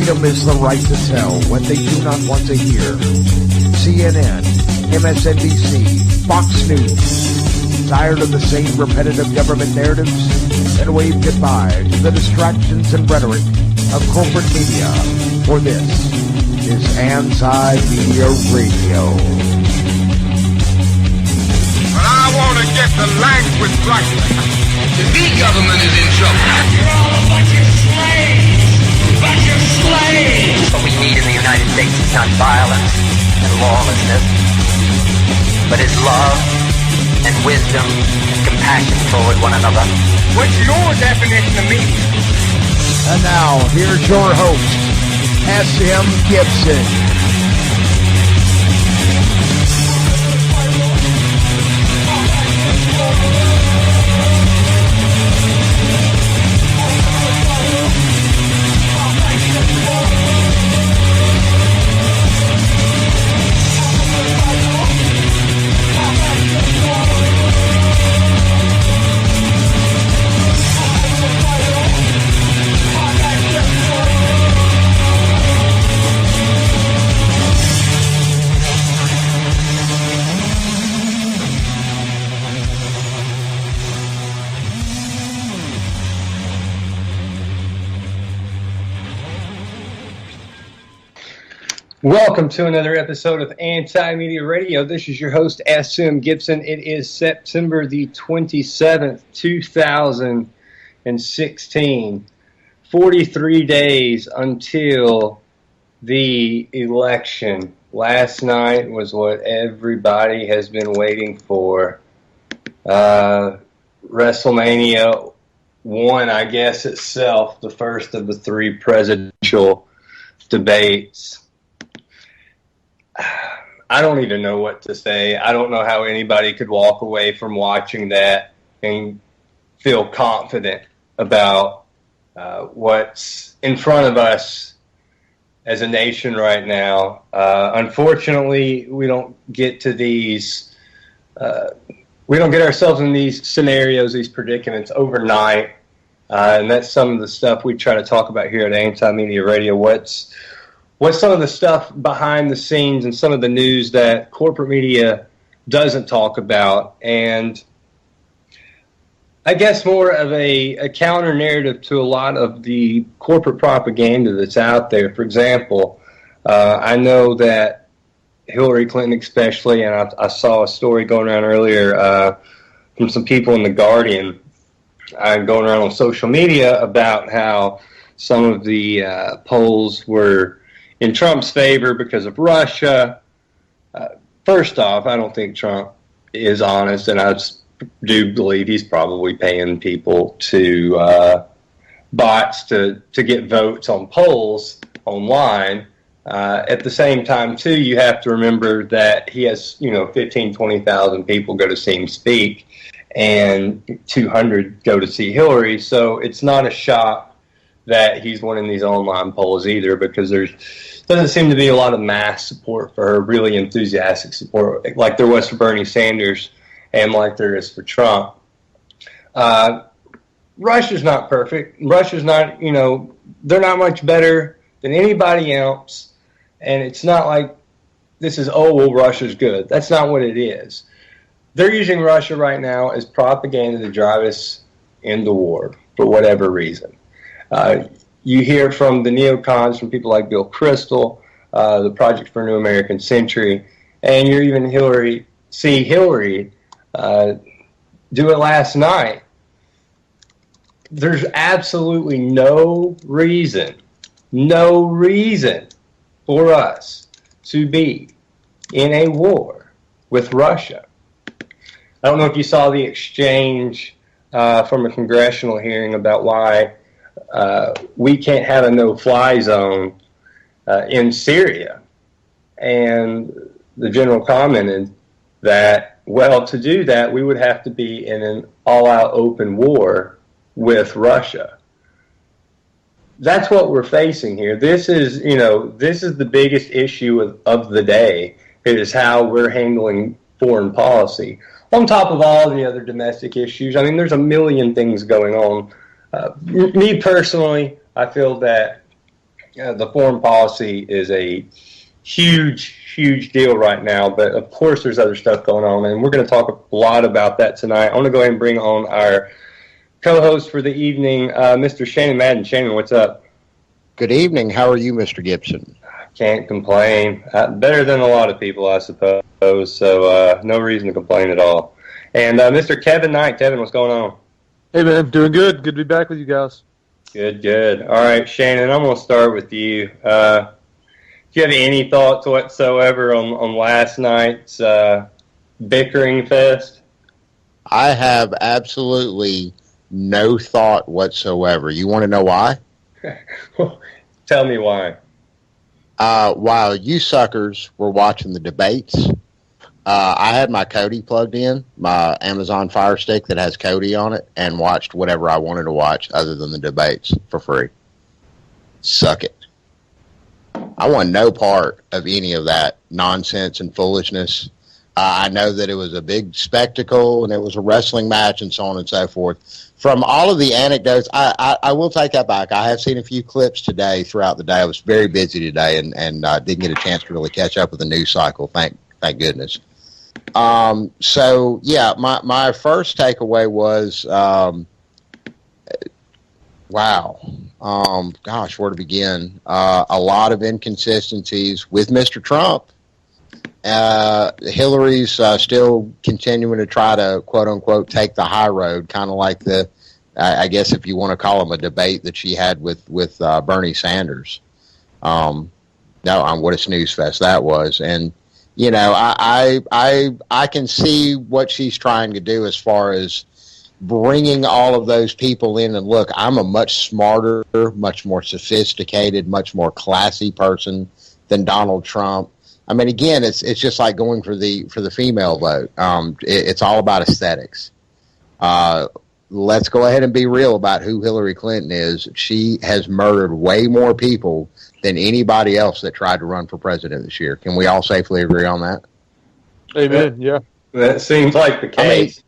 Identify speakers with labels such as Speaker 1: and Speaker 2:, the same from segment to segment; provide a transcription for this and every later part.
Speaker 1: Freedom is the right to tell what they do not want to hear. CNN, MSNBC, Fox News. Tired of the same repetitive government narratives? Then wave goodbye to the distractions and rhetoric of corporate media. For this is Anti-Media Radio.
Speaker 2: But I want to get the language right. The big government is in trouble.
Speaker 3: You're all a bunch of slaves! Bunch of slaves!
Speaker 4: What we need in the United States is not violence and lawlessness, but is love and wisdom and compassion toward one another.
Speaker 2: What's your definition of media?
Speaker 1: And now, here's your host, S.M. Gibson.
Speaker 5: Welcome to another episode of Anti-Media Radio. This is your host, S.M. Gibson. It is September the 27th, 2016. 43 days until the election. Last night was what everybody has been waiting for. WrestleMania 1, I guess itself, the first of the three presidential debates. I don't even know what to say. I don't know how anybody could walk away from watching that and feel confident about what's in front of us as a nation right now. Unfortunately, we don't get to these, we don't get ourselves in these scenarios, these predicaments overnight. And that's some of the stuff we try to talk about here at Anti-Media Radio. What's some of the stuff behind the scenes and some of the news that corporate media doesn't talk about? And I guess more of a counter narrative to a lot of the corporate propaganda that's out there. For example, I know that Hillary Clinton especially, and I saw a story going around earlier from some people in The Guardian going around on social media about how some of the polls were in Trump's favor because of Russia. First off, I don't think Trump is honest, and I do believe he's probably paying people to bots to get votes on polls online. At the same time, too, you have to remember that he has 15,000, 20,000 people go to see him speak, and 200 go to see Hillary. So it's not a shock that he's winning these online polls either, because there doesn't seem to be a lot of mass support for her, really enthusiastic support, like there was for Bernie Sanders and like there is for Trump. Russia's not perfect. Russia's not, they're not much better than anybody else, and it's not like this is, Russia's good. That's not what it is. They're using Russia right now as propaganda to drive us into war for whatever reason. You hear from the neocons, from people like Bill Kristol, the Project for a New American Century, and you're even Hillary do it last night. There's absolutely no reason for us to be in a war with Russia. I don't know if you saw the exchange from a congressional hearing about why we can't have a no-fly zone in Syria. And the general commented that, well, to do that, we would have to be in an all-out open war with Russia. That's what we're facing here. This is the biggest issue of the day. It is how we're handling foreign policy. On top of all the other domestic issues, I mean, there's a million things going on. Me personally, I feel that the foreign policy is a huge deal right now, but of course there's other stuff going on, and we're going to talk a lot about that tonight. I want to go ahead and bring on our co-host for the evening, Mr. Shannon Madden. Shannon, what's up?
Speaker 1: Good evening. How are you, Mr. Gibson?
Speaker 5: Can't complain. Better than a lot of people, I suppose, so no reason to complain at all. And Mr. Kevin Knight. Kevin, what's going on?
Speaker 6: Hey, man, doing good. Good to be back with you guys.
Speaker 5: Good. All right, Shannon, I'm going to start with you. Do you have any thoughts whatsoever on last night's bickering fest?
Speaker 1: I have absolutely no thought whatsoever. You want to know why?
Speaker 5: Tell me why.
Speaker 1: While you suckers were watching the debates, I had my Kodi plugged in, my Amazon Fire Stick that has Kodi on it, and watched whatever I wanted to watch other than the debates for free. Suck it. I want no part of any of that nonsense and foolishness. I know that it was a big spectacle and it was a wrestling match and so on and so forth. From all of the anecdotes, I will take that back. I have seen a few clips today throughout the day. I was very busy today and didn't get a chance to really catch up with the news cycle. Thank goodness. So yeah, my first takeaway was, wow. Gosh, where to begin? A lot of inconsistencies with Mr. Trump. Hillary's still continuing to try to, quote unquote, take the high road, kind of like I guess if you want to call them a debate that she had with Bernie Sanders. What a snooze fest that was. And, you know, I can see what she's trying to do as far as bringing all of those people in. And look, I'm a much smarter, much more sophisticated, much more classy person than Donald Trump. I mean, again, it's just like going for the female vote. It's all about aesthetics. Let's go ahead and be real about who Hillary Clinton is. She has murdered way more people than anybody else that tried to run for president this year. Can we all safely agree on that?
Speaker 6: Amen. Yeah.
Speaker 5: That seems like the case.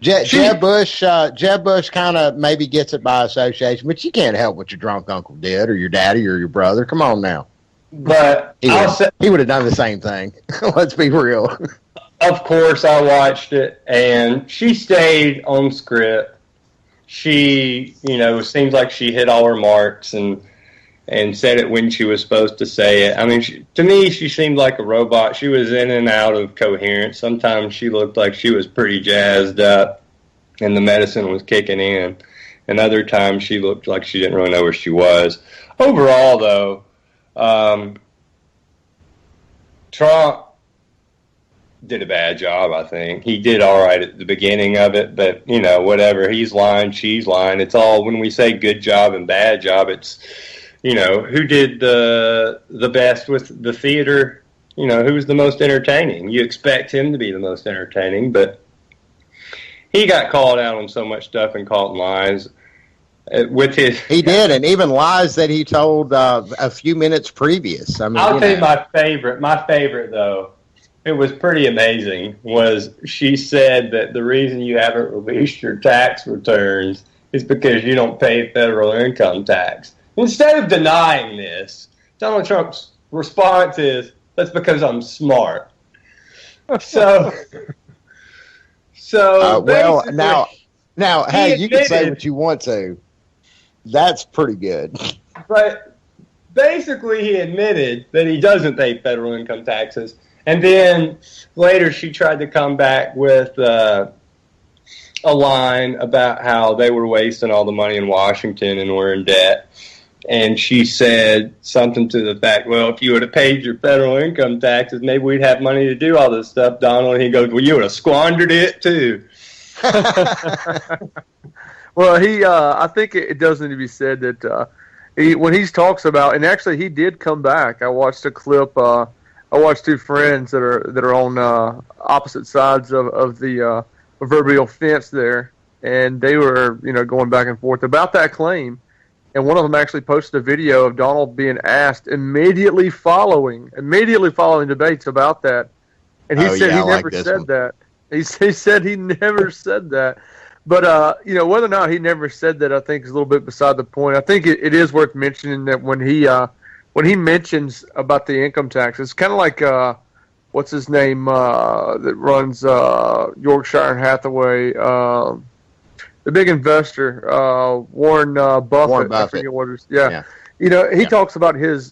Speaker 1: Jeb Bush kind of maybe gets it by association, but you can't help what your drunk uncle did, or your daddy, or your brother. Come on now.
Speaker 5: But
Speaker 1: he would have done the same thing. Let's be real.
Speaker 5: Of course, I watched it, and she stayed on script. She, seems like she hit all her marks and said it when she was supposed to say it. I mean, to me, she seemed like a robot. She was in and out of coherence. Sometimes she looked like she was pretty jazzed up and the medicine was kicking in. And other times she looked like she didn't really know where she was. Overall, though, Trump did a bad job, I think. He did all right at the beginning of it, but, whatever. He's lying, she's lying. It's all, when we say good job and bad job, it's, who did the best with the theater, who was the most entertaining. You expect him to be the most entertaining, but he got called out on so much stuff and caught in lies.
Speaker 1: He did, and even lies that he told a few minutes previous. I mean,
Speaker 5: I'll tell you my favorite though, it was pretty amazing, was she said that the reason you haven't released your tax returns is because you don't pay federal income tax. Instead of denying this, Donald Trump's response is, that's because I'm smart. So
Speaker 1: well, now, hey, you can say what you want to. That's pretty good.
Speaker 5: But basically, he admitted that he doesn't pay federal income taxes. And then later she tried to come back with a line about how they were wasting all the money in Washington and were in debt. And she said something to the fact, well, if you would have paid your federal income taxes, maybe we'd have money to do all this stuff, Donald. And he goes, well, you would have squandered it, too.
Speaker 6: Well, I think it does need to be said that when he talks about, and actually he did come back. I watched a clip. I watched two friends that are on opposite sides of the proverbial fence there, and they were going back and forth about that claim. And one of them actually posted a video of Donald being asked immediately following debates about that, and he said he never said that. He said he never said that. But whether or not he never said that, I think is a little bit beside the point. I think it is worth mentioning that when he mentions about the income tax, it's kind of like what's his name that runs Yorkshire and Hathaway, the big investor, Warren Buffett.
Speaker 7: Warren Buffett.
Speaker 6: I forget what it is. Yeah. He talks about his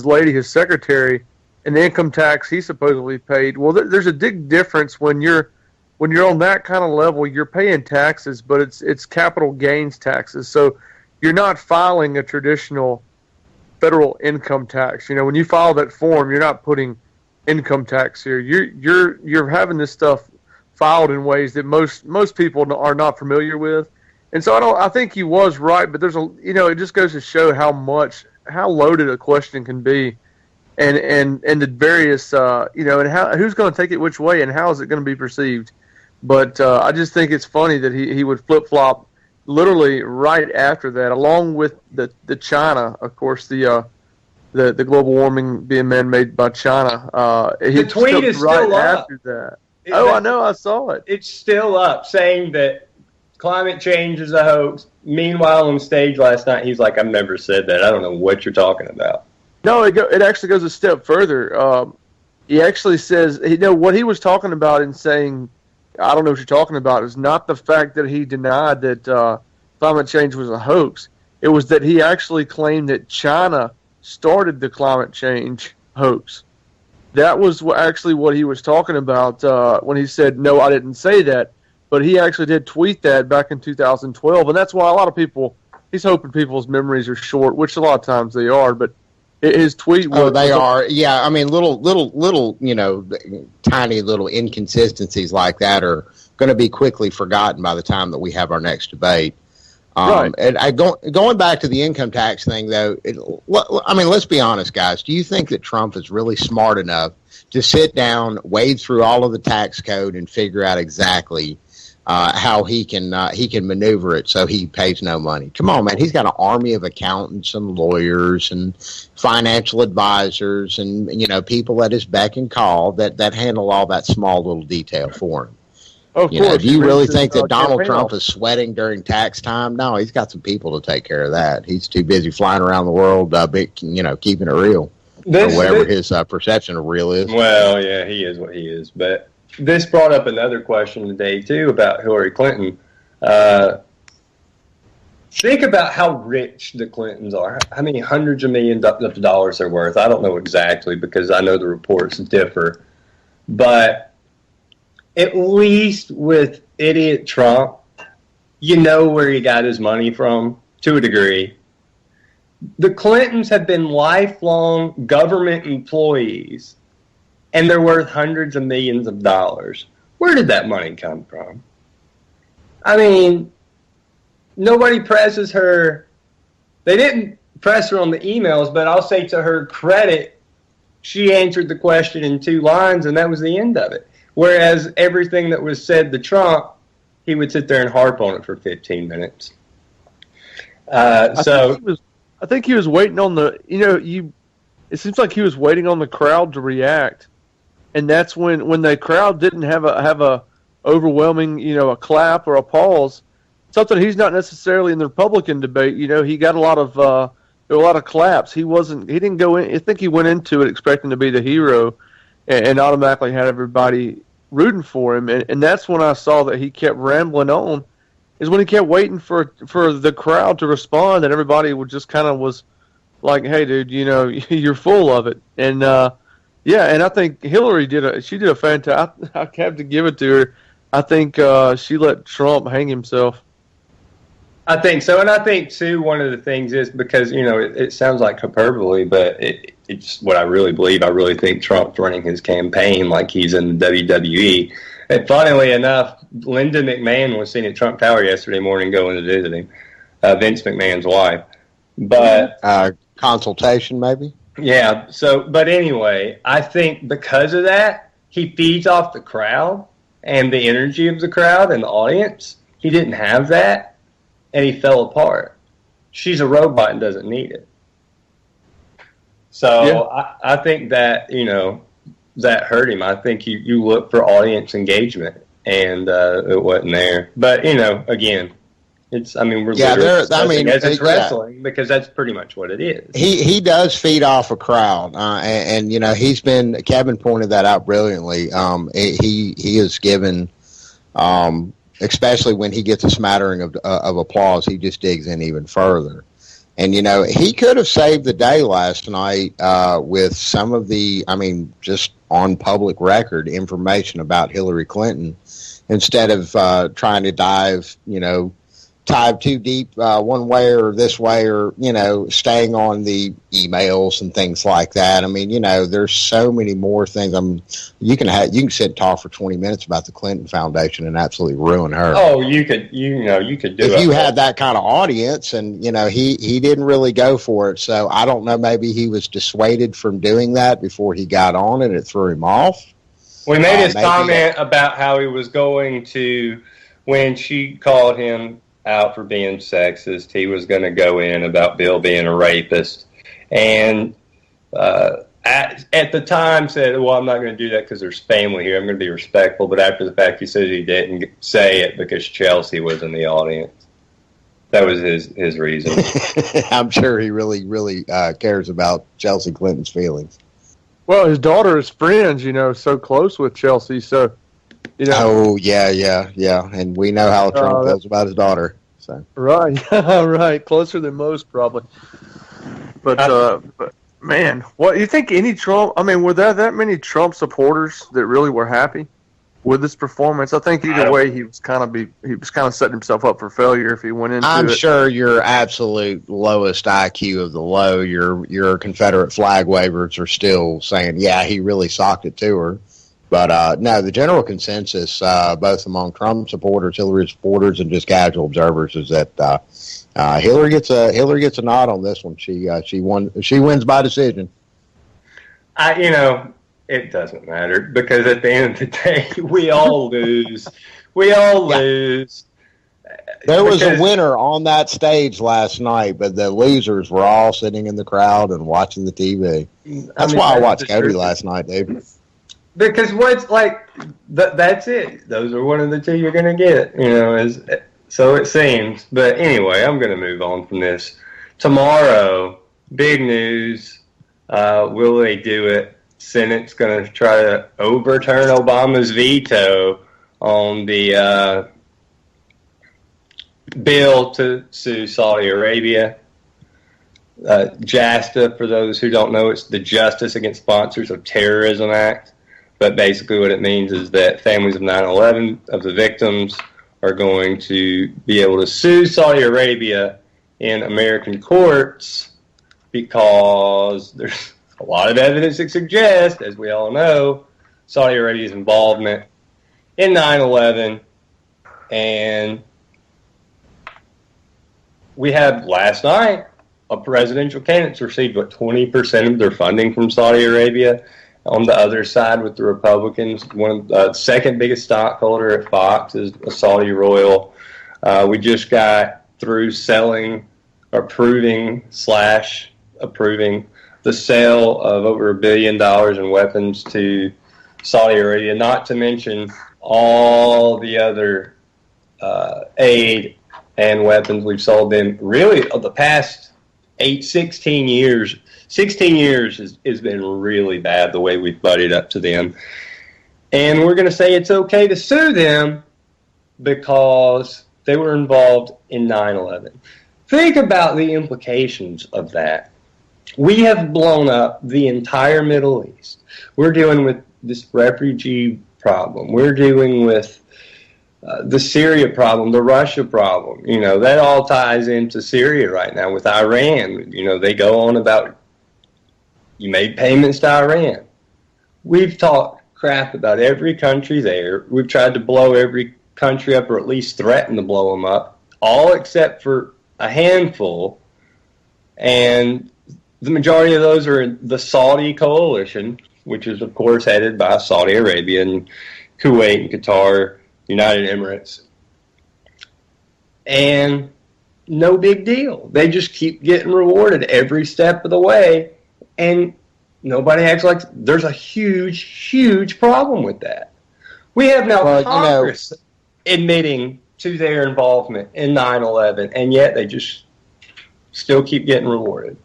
Speaker 6: lady, his secretary, and the income tax he supposedly paid. Well, there's a big difference when you're on that kind of level. You're paying taxes, but it's capital gains taxes. So you're not filing a traditional federal income tax. When you file that form, you're not putting income tax here. You're having this stuff filed in ways that most people are not familiar with. And so I think he was right, but there's it just goes to show how loaded a question can be, and the various and who's going to take it which way, and how is it going to be perceived. But I just think it's funny that he would flip flop literally right after that, along with the China, of course, the global warming being man-made by China.
Speaker 5: The tweet is
Speaker 6: right
Speaker 5: still up.
Speaker 6: After that. I know, I saw it.
Speaker 5: It's still up, saying that climate change is a hoax. Meanwhile, on stage last night, he's like, "I've never said that. I don't know what you're talking about."
Speaker 6: No, it actually goes a step further. He actually says, what he was talking about in saying, "I don't know what you're talking about," is not the fact that he denied that climate change was a hoax. It was that he actually claimed that China started the climate change hoax. That was actually what he was talking about when he said, "No, I didn't say that." But he actually did tweet that back in 2012, and that's why a lot of people, he's hoping people's memories are short, which a lot of times they are, but his tweet was...
Speaker 7: Oh, they are. Yeah, I mean, little, tiny little inconsistencies like that are going to be quickly forgotten by the time that we have our next debate.
Speaker 6: Right.
Speaker 7: And going back to the income tax thing, though, let's be honest, guys. Do you think that Trump is really smart enough to sit down, wade through all of the tax code, and figure out exactly how he can maneuver it so he pays no money? Come on, man. He's got an army of accountants and lawyers and financial advisors and people at his beck and call that handle all that small little detail for him.
Speaker 6: Of course.
Speaker 7: Do you really think that Donald Trump is sweating during tax time? No, he's got some people to take care of that. He's too busy flying around the world, keeping it real, or whatever his perception of real is.
Speaker 5: Well, yeah, he is what he is. But this brought up another question today, too, about Hillary Clinton. Think about how rich the Clintons are. How many hundreds of millions of dollars they're worth. I don't know exactly because I know the reports differ. But at least with idiot Trump, you know where he got his money from, to a degree. The Clintons have been lifelong government employees, and they're worth hundreds of millions of dollars. Where did that money come from? I mean, nobody presses her. They didn't press her on the emails, but I'll say to her credit, she answered the question in 2 lines, and that was the end of it. Whereas everything that was said to Trump, he would sit there and harp on it for 15 minutes.
Speaker 6: I think he was waiting on it seems like he was waiting on the crowd to react. And that's when the crowd didn't have a overwhelming, a clap or a pause, something he's not necessarily in the Republican debate. He got a lot of claps. He didn't go in. I think he went into it expecting to be the hero, and automatically had everybody rooting for him. And that's when I saw that he kept rambling on, is when he kept waiting for the crowd to respond, and everybody would just kind of was like, "Hey, dude, you're full of it." And and I think Hillary did a fantastic. I have to give it to her. I think she let Trump hang himself.
Speaker 5: I think so, and I think too one of the things is because it sounds like hyperbole, but it's what I really believe. I really think Trump's running his campaign like he's in the WWE. And funnily enough, Linda McMahon was seen at Trump Tower yesterday morning going to visit him, Vince McMahon's wife. But
Speaker 7: consultation, maybe.
Speaker 5: Yeah. So, but anyway, I think because of that, he feeds off the crowd and the energy of the crowd and the audience. He didn't have that, and he fell apart. She's a robot and doesn't need it. So yeah. I think that, that hurt him. I think you look for audience engagement. and it wasn't there. But again, it's we're it's wrestling because that's pretty much what it is.
Speaker 7: He does feed off a crowd, and Kevin pointed that out brilliantly. He is given, especially when he gets a smattering of applause, he just digs in even further. And, he could have saved the day last night with some of the, just on public record information about Hillary Clinton instead of trying to dive too deep one way or this way or, staying on the emails and things like that. There's so many more things. You can sit and talk for 20 minutes about the Clinton Foundation and absolutely ruin her.
Speaker 5: Oh, you could do it.
Speaker 7: If you had that kind of audience and, he didn't really go for it. So I don't know, maybe he was dissuaded from doing that before he got on and it threw him off.
Speaker 5: We made his comment about how he was going to, when she called him out for being sexist, he was going to go in about Bill being a rapist, and at the time said, well, I'm not going to do that because there's family here, I'm going to be respectful. But after the fact, he said he didn't say it because Chelsea was in the audience. That was his reason.
Speaker 7: I'm sure he really cares about Chelsea Clinton's feelings.
Speaker 6: Well, his daughter is friends, so close with Chelsea, so
Speaker 7: Oh yeah, and we know how Trump feels about his daughter. So
Speaker 6: right, closer than most probably. But man, what you think? Any Trump? Were there that many Trump supporters that really were happy with this performance? I think either way, he was kind of setting himself up for failure if he went into it.
Speaker 7: I'm sure your absolute lowest IQ of the low, your Confederate flag wavers are still saying, yeah, he really socked it to her. But no, the general consensus, both among Trump supporters, Hillary supporters, and just casual observers, is that Hillary gets a nod on this one. She wins by decision.
Speaker 5: It doesn't matter because at the end of the day, we all lose. We all lose.
Speaker 7: There was a winner on that stage last night, but the losers were all sitting in the crowd and watching the TV. That's why I watched Cody last night, Dave.
Speaker 5: Because that's it. Those are one of the two you're going to get, so it seems. But anyway, I'm going to move on from this. Tomorrow, big news. Will they do it? Senate's going to try to overturn Obama's veto on the bill to sue Saudi Arabia. JASTA, for those who don't know, it's the Justice Against Sponsors of Terrorism Act. But basically what it means is that families of 9/11, of the victims, are going to be able to sue Saudi Arabia in American courts because there's a lot of evidence that suggests, as we all know, Saudi Arabia's involvement in 9/11. And we had last night a presidential candidate received 20% of their funding from Saudi Arabia. On the other side with the Republicans, one of the second biggest stockholder at Fox is a Saudi royal. We just got through approving the sale of over $1 billion in weapons to Saudi Arabia, not to mention all the other aid and weapons we've sold them. Really, of the past 16 years, 16 years has been really bad the way we've buddied up to them. And we're going to say it's okay to sue them because they were involved in 9/11. Think about the implications of that. We have blown up the entire Middle East. We're dealing with this refugee problem. We're dealing with the Syria problem, the Russia problem. That all ties into Syria right now with Iran. They go on about you made payments to Iran. We've talked crap about every country there. We've tried to blow every country up or at least threaten to blow them up, all except for a handful. And the majority of those are the Saudi coalition, which is, of course, headed by Saudi Arabia and Kuwait and Qatar, United Emirates. And no big deal. They just keep getting rewarded every step of the way. And nobody acts like there's a huge, huge problem with that. We have now
Speaker 7: Well,
Speaker 5: Congress admitting to their involvement in 9/11, and yet they just still keep getting rewarded.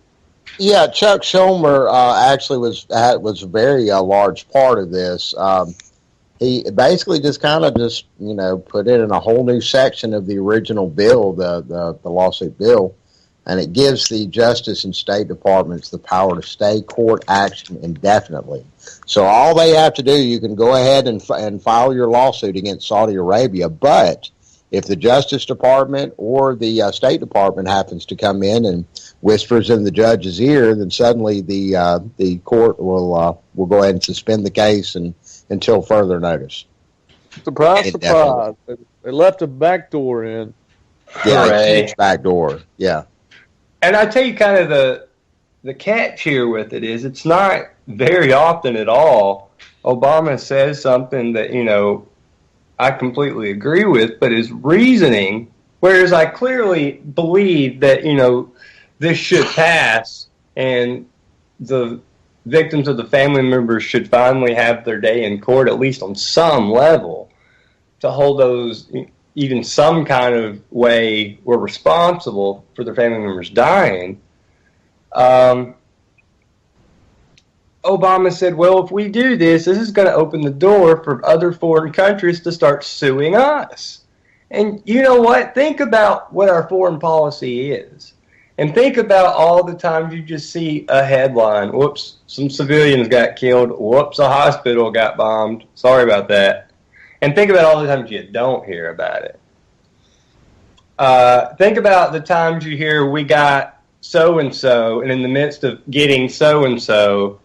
Speaker 7: Yeah, Chuck Schumer actually was a very large part of this. He basically just put it in a whole new section of the original bill, the lawsuit bill, and it gives the Justice and State Departments the power to stay court action indefinitely. So all they have to do, you can go ahead and file your lawsuit against Saudi Arabia, but if the Justice Department or the State Department happens to come in and whispers in the judge's ear, then suddenly the court will go ahead and suspend the case until further notice.
Speaker 6: Surprise, surprise. They left a back door in.
Speaker 7: Yeah, a huge back door. Yeah.
Speaker 5: And I tell you kind of the catch here with it is it's not very often at all Obama says something that, I completely agree with, but his reasoning, whereas I clearly believe that, this should pass and the victims of the family members should finally have their day in court, at least on some level, to hold those even some kind of way were responsible for their family members dying. Obama said, well, if we do this is going to open the door for other foreign countries to start suing us. And you know what? Think about what our foreign policy is. And think about all the times you just see a headline, whoops, some civilians got killed, whoops, a hospital got bombed, sorry about that. And think about all the times you don't hear about it. Think about the times you hear we got so-and-so, and in the midst of getting so-and-so,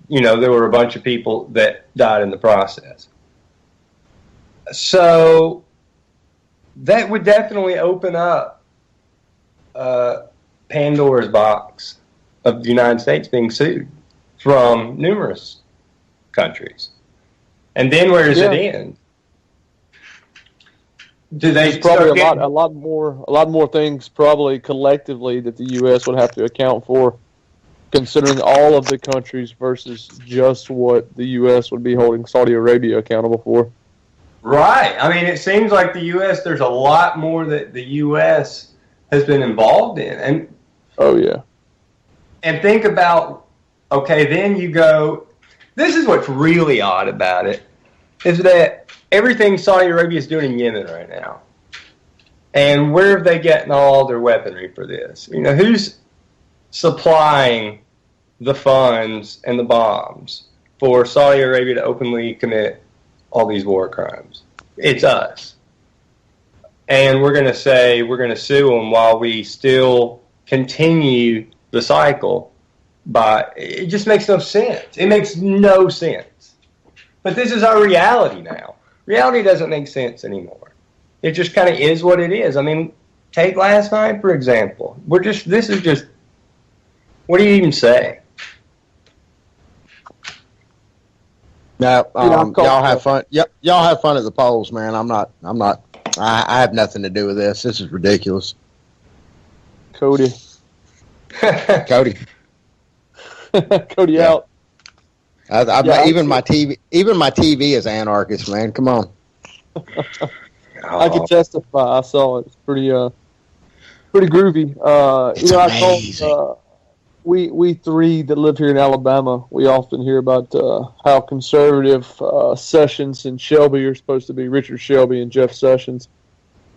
Speaker 5: there were a bunch of people that died in the process. So that would definitely open up Pandora's box of the United States being sued from numerous countries. And then where does it end? Do they
Speaker 6: There's probably a lot more things probably collectively that the U.S. would have to account for, considering all of the countries versus just what the U.S. would be holding Saudi Arabia accountable for.
Speaker 5: Right. I mean, it seems like the U.S., there's a lot more that the U.S. has been involved in. And
Speaker 6: oh, yeah.
Speaker 5: And think about, okay, then you go, this is what's really odd about it, is that everything Saudi Arabia is doing in Yemen right now. And where have they getting all their weaponry for this? Who's supplying the funds and the bombs for Saudi Arabia to openly commit all these war crimes? It's us. And we're going to say we're going to sue them while we still continue the cycle. But it just makes no sense. It makes no sense. But this is our reality now. Reality doesn't make sense anymore. It just kind of is what it is. I mean, take last night, for example. This is just, what do you even say?
Speaker 7: No, y'all have fun. Y'all have fun at the polls, man. I have nothing to do with this. This is ridiculous.
Speaker 6: Cody
Speaker 7: Yeah.
Speaker 6: out.
Speaker 7: Even my TV is anarchist, man. Come on.
Speaker 6: I can testify. I saw it. It's pretty groovy.
Speaker 7: It's amazing.
Speaker 6: I told we three that live here in Alabama, we often hear about how conservative Sessions and Shelby are supposed to be. Richard Shelby and Jeff Sessions,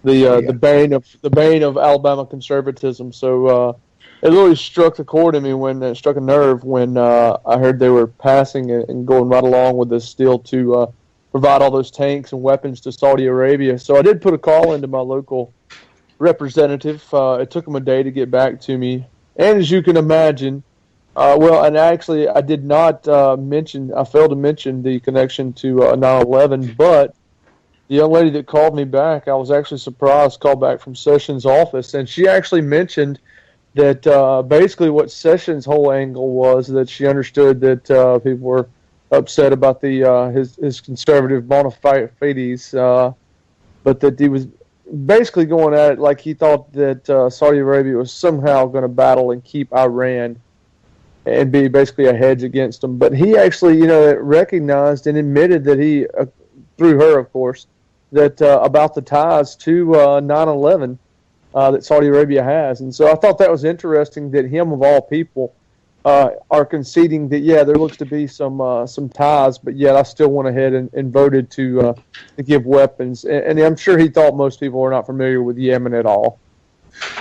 Speaker 6: the bane of Alabama conservatism. So it really struck a chord in me struck a nerve when I heard they were passing and going right along with this deal to provide all those tanks and weapons to Saudi Arabia. So I did put a call into my local representative. It took him a day to get back to me. And as you can imagine, I did not mention, I failed to mention the connection to 9/11, but the young lady that called me back, I was actually surprised, called back from Sessions' office, and she actually mentioned that basically what Sessions' whole angle was that she understood that people were upset about his conservative bona fides, but that he was basically going at it like he thought that Saudi Arabia was somehow going to battle and keep Iran and be basically a hedge against them. But he actually, recognized and admitted that he through her, of course, that about the ties to 9/11 that Saudi Arabia has. And so I thought that was interesting that him, of all people, are conceding that, yeah, there looks to be some ties, but yet I still went ahead and voted to give weapons. And I'm sure he thought most people are not familiar with Yemen at all.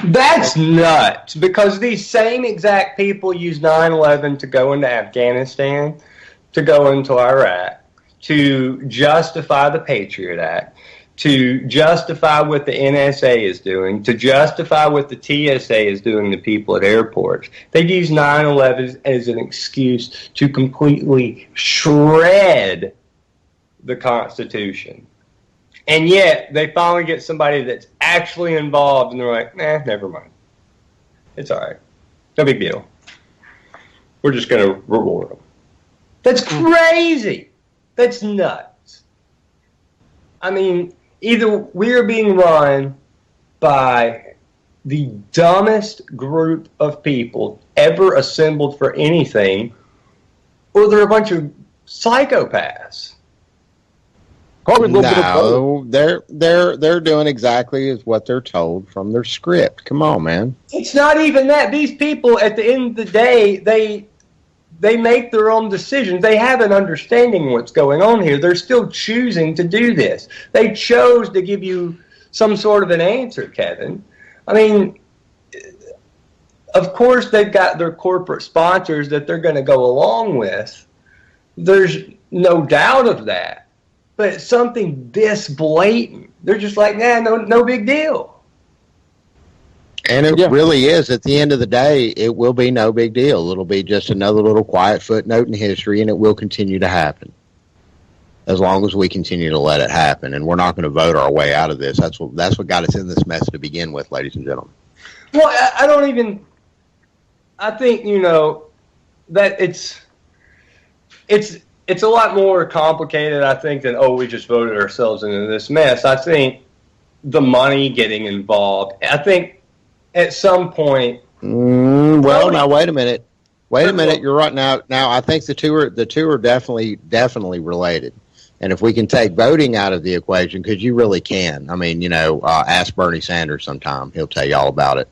Speaker 5: That's nuts, because these same exact people used 9/11 to go into Afghanistan, to go into Iraq, to justify the Patriot Act, to justify what the NSA is doing, to justify what the TSA is doing to people at airports. They use 9/11 as an excuse to completely shred the Constitution. And yet, they finally get somebody that's actually involved, and they're like, nah, never mind. It's all right. No big deal. We're just going to reward them. That's crazy. That's nuts. I mean, either we are being run by the dumbest group of people ever assembled for anything, or they're a bunch of psychopaths.
Speaker 7: No, they're doing exactly as what they're told from their script. Come on, man.
Speaker 5: It's not even that. These people, at the end of the day, they make their own decisions. They have an understanding of what's going on here. They're still choosing to do this. They chose to give you some sort of an answer, Kevin. I mean, of course they've got their corporate sponsors that they're going to go along with. There's no doubt of that. But it's something this blatant. They're just like, nah, no big deal.
Speaker 7: And it really is. At the end of the day, it will be no big deal. It'll be just another little quiet footnote in history, and it will continue to happen as long as we continue to let it happen. And we're not going to vote our way out of this. That's what got us in this mess to begin with, ladies and gentlemen.
Speaker 5: Well, I think, that it's a lot more complicated, I think, than, we just voted ourselves into this mess. I think the money getting involved, I think at some point...
Speaker 7: now, wait a minute. You're right. Now, I think the two are definitely related. And if we can take voting out of the equation, because you really can. I mean, ask Bernie Sanders sometime. He'll tell you all about it.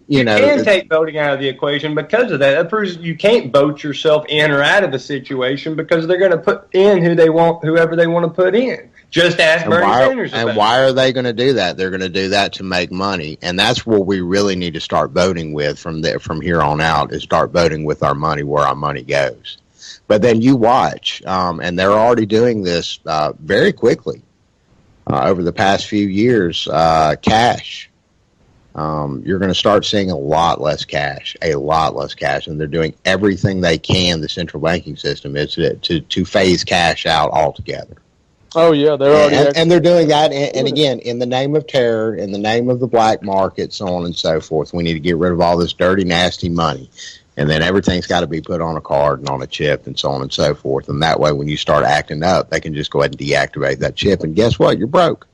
Speaker 7: You
Speaker 5: can take voting out of the equation because of that. That proves you can't vote yourself in or out of a situation because they're going to put in whoever they want to put in. Just ask Bernie Sanders about it.
Speaker 7: And why are they going to do that? They're going to do that to make money, and that's what we really need to start voting with from here on out. Is start voting with our money where our money goes. But then you watch, and they're already doing this very quickly over the past few years. Cash. You're going to start seeing a lot less cash, and they're doing everything they can. The central banking system is to phase cash out altogether.
Speaker 6: Oh yeah, they're already
Speaker 7: and they're doing that. And again, in the name of terror, in the name of the black market, so on and so forth. We need to get rid of all this dirty, nasty money, and then everything's got to be put on a card and on a chip, and so on and so forth. And that way, when you start acting up, they can just go ahead and deactivate that chip, and guess what? You're broke.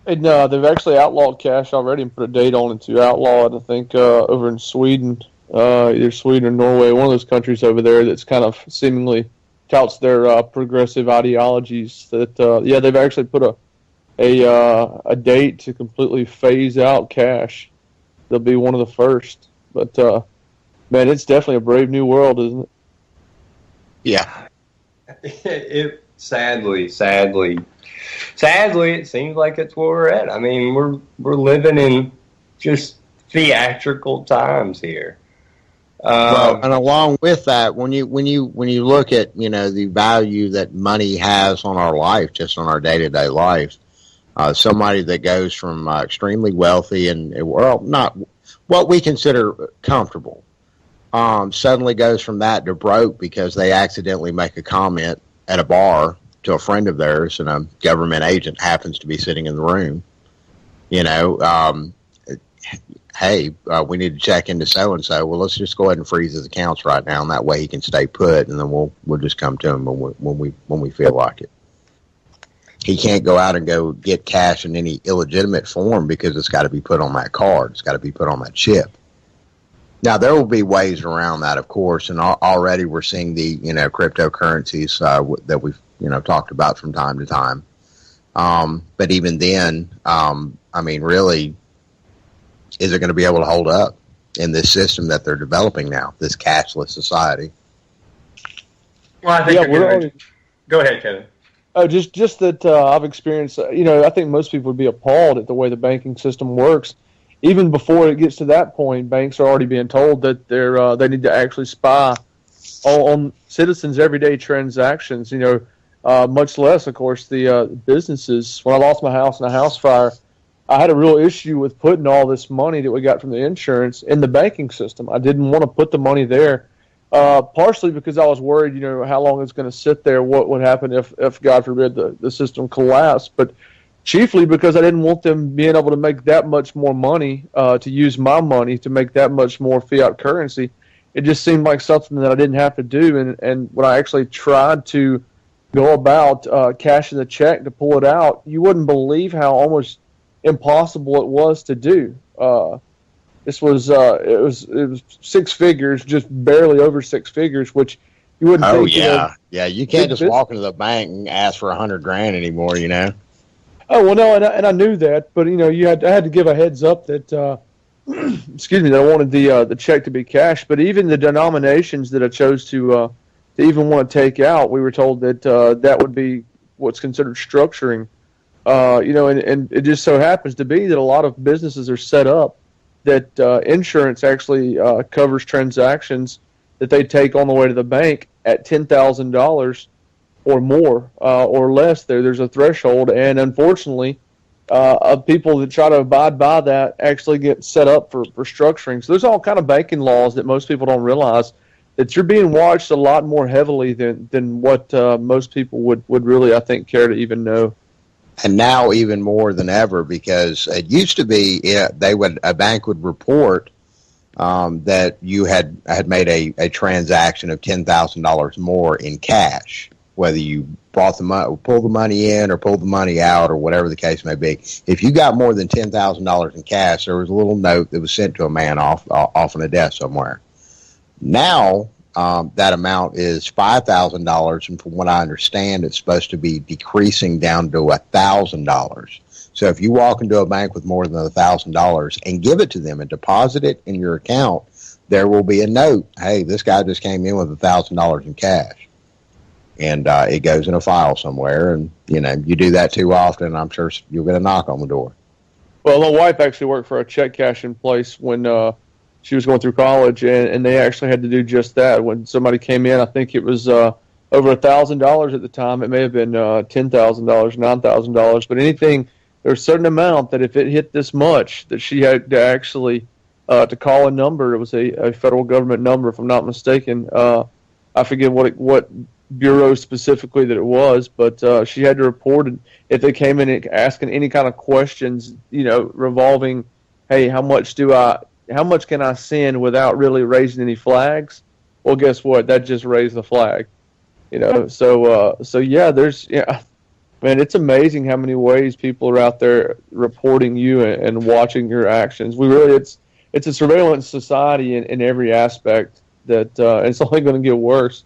Speaker 6: And they've actually outlawed cash already and put a date on it to outlaw it, I think, over in Sweden, either Sweden or Norway, one of those countries over there that's kind of seemingly touts their progressive ideologies. That they've actually put a date to completely phase out cash. They'll be one of the first. But, man, it's definitely a brave new world, isn't it?
Speaker 7: Yeah.
Speaker 5: Sadly, it seems like it's where we're at. I mean, we're living in just theatrical times here.
Speaker 7: And along with that, when you look at the value that money has on our life, just on our day-to-day life, somebody that goes from extremely wealthy and not what we consider comfortable, suddenly goes from that to broke because they accidentally make a comment at a bar to a friend of theirs, and a government agent happens to be sitting in the room. Hey, we need to check into so and so. Well, let's just go ahead and freeze his accounts right now, and that way he can stay put, and then we'll just come to him when we feel like it. He can't go out and go get cash in any illegitimate form because it's got to be put on that card. It's got to be put on that chip. Now there will be ways around that, of course, and already we're seeing the cryptocurrencies that we've talked about from time to time. But even then, really, is it going to be able to hold up in this system that they're developing now, this cashless society?
Speaker 5: Well, I think go ahead, Kevin.
Speaker 6: Oh, just that I've experienced. I think most people would be appalled at the way the banking system works. Even before it gets to that point, banks are already being told that they need to actually spy on citizens' everyday transactions. Much less, of course, the businesses. When I lost my house in a house fire, I had a real issue with putting all this money that we got from the insurance in the banking system. I didn't want to put the money there, partially because I was worried, how long it's going to sit there, what would happen if God forbid, the system collapsed. But chiefly because I didn't want them being able to make that much more money, to use my money to make that much more fiat currency. It just seemed like something that I didn't have to do. And when I actually tried to go about cashing the check to pull it out, you wouldn't believe how almost impossible it was to do. This was it was six figures, just barely over six figers, which you wouldn't think.
Speaker 7: Yeah. You can't just walk into the bank and ask for $100,000 anymore.
Speaker 6: Oh well, no, and I knew that, but I had to give a heads up that excuse me, that I wanted the check to be cashed. But even the denominations that I chose to even want to take out, we were told that that would be what's considered structuring. And it just so happens to be that a lot of businesses are set up that insurance actually covers transactions that they take on the way to the bank at $10,000 or more or less. There's a threshold, and unfortunately, people that try to abide by that actually get set up for structuring. So there's all kind of banking laws that most people don't realize that you're being watched a lot more heavily than what most people would really, I think, care to even know.
Speaker 7: And now even more than ever, because it used to be a bank would report that you had made a transaction of $10,000 more in cash, whether you brought the money, pulled the money in, or pulled the money out, or whatever the case may be. If you got more than $10,000 in cash, there was a little note that was sent to a man off on a desk somewhere. Now that amount is $5,000, and from what I understand, it's supposed to be decreasing down to $1,000. So if you walk into a bank with more than $1,000 and give it to them and deposit it in your account, there will be a note. Hey, this guy just came in with $1,000 in cash, and it goes in a file somewhere. And you do that too often, I'm sure you'll get a knock on the door.
Speaker 6: Well, my wife actually worked for a check cashing place when she was going through college, and they actually had to do just that. When somebody came in, I think it was over $1,000 at the time. It may have been $10,000, $9,000, but anything, there's a certain amount that if it hit this much, that she had to actually to call a number. It was a federal government number, if I'm not mistaken. I forget what bureau specifically that it was, but she had to report it if they came in asking any kind of questions, revolving, hey, how much can I send without really raising any flags? Well, guess what? That just raised the flag. So yeah, man, it's amazing how many ways people are out there reporting you and watching your actions. It's a surveillance society in every aspect that it's only going to get worse.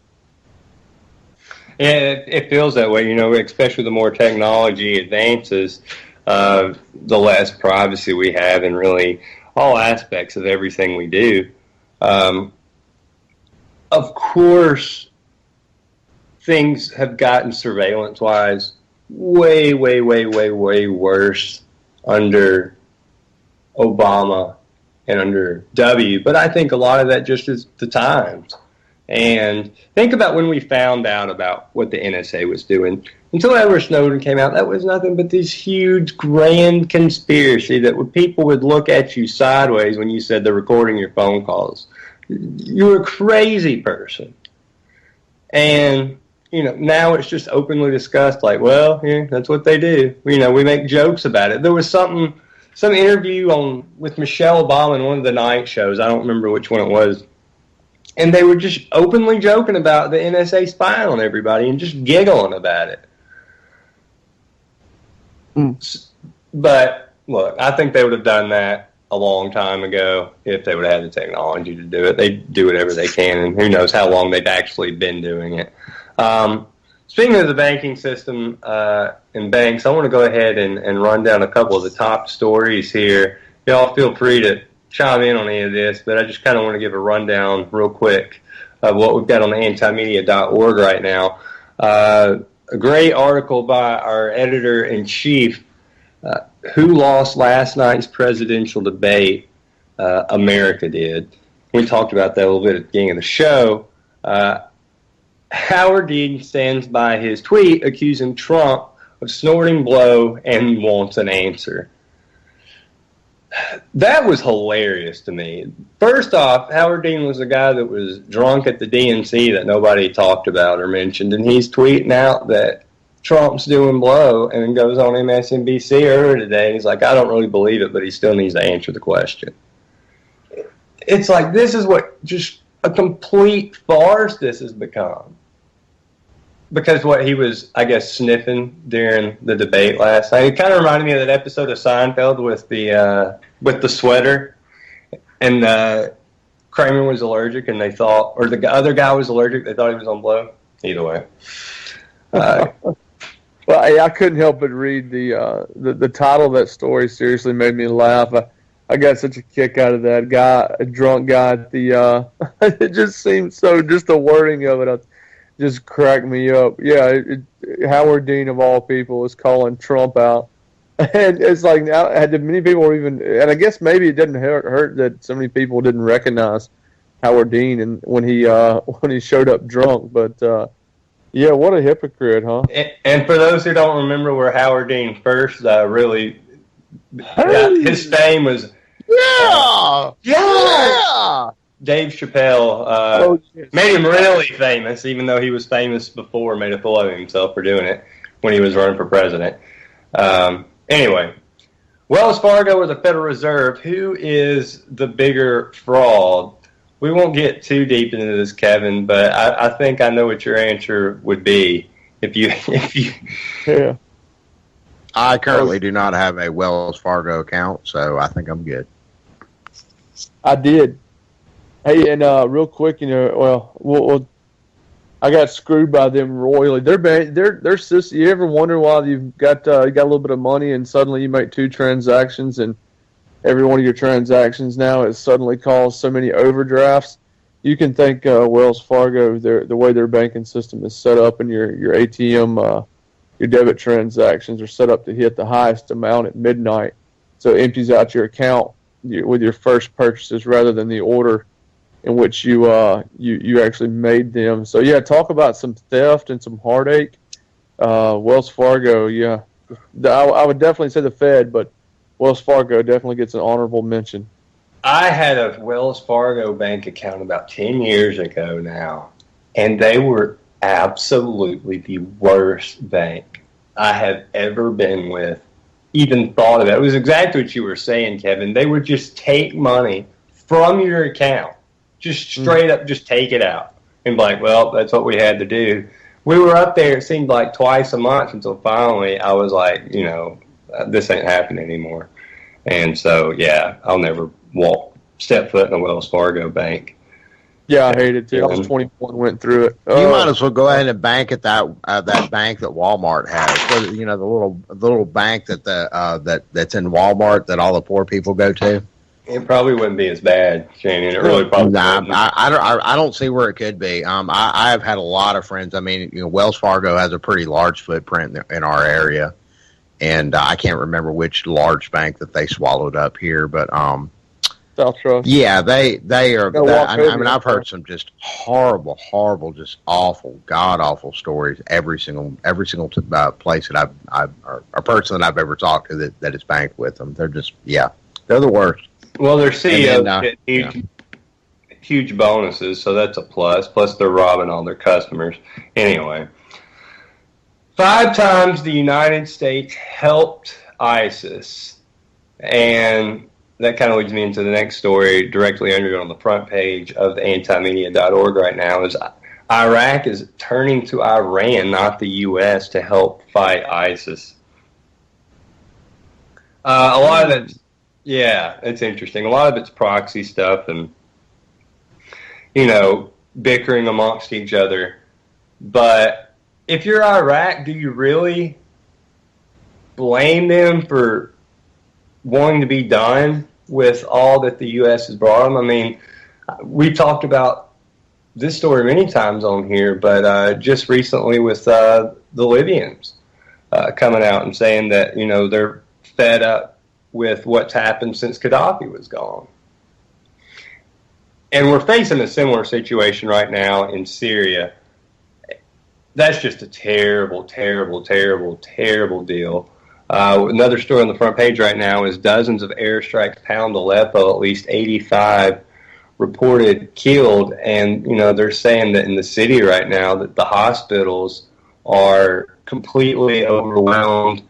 Speaker 5: Yeah, it feels that way, especially the more technology advances, the less privacy we have in really all aspects of everything we do. Of course, things have gotten surveillance-wise way, way, way, way, way worse under Obama and under W, but I think a lot of that just is the times. And think about when we found out about what the NSA was doing. Until Edward Snowden came out, that was nothing but this huge, grand conspiracy that people would look at you sideways when you said they're recording your phone calls. You're a crazy person. And, now it's just openly discussed like, well, yeah, that's what they do. We make jokes about it. There was some interview with Michelle Obama in one of the night shows. I don't remember which one it was. And they were just openly joking about the NSA spying on everybody and just giggling about it. But, look, I think they would have done that a long time ago if they would have had the technology to do it. They do whatever they can, and who knows how long they've actually been doing it. Speaking of the banking system and banks, I want to go ahead and run down a couple of the top stories here. Y'all feel free to chime in on any of this, but I just kind of want to give a rundown real quick of what we've got on the antimedia.org right now. A great article by our editor-in-chief, who lost last night's presidential debate? America did. We talked about that a little bit at the beginning of the show. Howard Dean stands by his tweet accusing Trump of snorting blow and wants an answer. That was hilarious to me. First off, Howard Dean was a guy that was drunk at the DNC that nobody talked about or mentioned, and he's tweeting out that Trump's doing blow, and then goes on MSNBC earlier today, and he's like, I don't really believe it, but he still needs to answer the question. It's like, this is what just a complete farce this has become. Because what he was, I guess, sniffing during the debate last night. It kind of reminded me of that episode of Seinfeld with the sweater, and Kramer was allergic, and they thought, or the other guy was allergic, they thought he was on blow. Either way.
Speaker 6: Well, I couldn't help but read the title of that story. Seriously made me laugh. I got such a kick out of that guy, a drunk guy at the. It just seemed so. Just the wording of it just cracked me up. Yeah, Howard Dean of all people is calling Trump out, and it's like now many people even, and I guess maybe it didn't hurt that so many people didn't recognize Howard Dean and when he showed up drunk, but. Yeah, what a hypocrite, huh?
Speaker 5: And for those who don't remember where Howard Dean first really got his fame was... Yeah! Dave Chappelle made him really famous, even though he was famous before, made a fool of himself for doing it when he was running for president. Anyway, Wells Fargo or the Federal Reserve, who is the bigger fraud? We won't get too deep into this, Kevin, but I think I know what your answer would be if you.
Speaker 6: Yeah.
Speaker 7: I currently do not have a Wells Fargo account, so I think I'm good.
Speaker 6: I did. Hey, and real quick, well, I got screwed by them royally. They're system. You ever wonder why you've got a little bit of money and suddenly you make 2 transactions and every one of your transactions now has suddenly caused so many overdrafts? You can thank Wells Fargo. The way their banking system is set up, and your ATM, your debit transactions are set up to hit the highest amount at midnight, so it empties out your account with your first purchases rather than the order in which you actually made them. So yeah, talk about some theft and some heartache. Wells Fargo, yeah, I would definitely say the Fed, but Wells Fargo definitely gets an honorable mention.
Speaker 5: I had a Wells Fargo bank account about 10 years ago now, and they were absolutely the worst bank I have ever been with, even thought of it. It was exactly what you were saying, Kevin. They would just take money from your account, just straight up just take it out, and be like, well, that's what we had to do. We were up there, it seemed like twice a month, until finally I was like, this ain't happening anymore. And so, yeah, I'll never step foot in a Wells Fargo bank.
Speaker 6: Yeah, I hate it too. I was 21, went through it.
Speaker 7: You might as well go ahead and bank at that bank that Walmart has. The little bank that's in Walmart that all the poor people go to.
Speaker 5: It probably wouldn't be as bad, Shannon. It really probably wouldn't.
Speaker 7: I don't see where it could be. I have had a lot of friends. I mean, Wells Fargo has a pretty large footprint in our area. And I can't remember which large bank that they swallowed up here, but
Speaker 6: South Trust.
Speaker 7: Yeah, they are. I've heard some just horrible, just awful, god awful stories. Every single place that I've or a person that I've ever talked to that has banked with them, they're just they're the worst.
Speaker 5: Well, their CEOs get huge bonuses, so that's a plus. Plus, they're robbing all their customers anyway. 5 times the United States helped ISIS. And that kind of leads me into the next story directly under it on the front page of the antimedia.org right now is Iraq is turning to Iran, not the U.S., to help fight ISIS. A lot of Yeah, it's interesting. A lot of it's proxy stuff and, bickering amongst each other. But if you're Iraq, do you really blame them for wanting to be done with all that the U.S. has brought them? I mean, we've talked about this story many times on here, but just recently with the Libyans coming out and saying that, they're fed up with what's happened since Gaddafi was gone. And we're facing a similar situation right now in Syria. That's just a terrible, terrible, terrible, terrible deal. Another story on the front page right now is dozens of airstrikes pound Aleppo, at least 85 reported killed. And, they're saying that in the city right now that the hospitals are completely overwhelmed.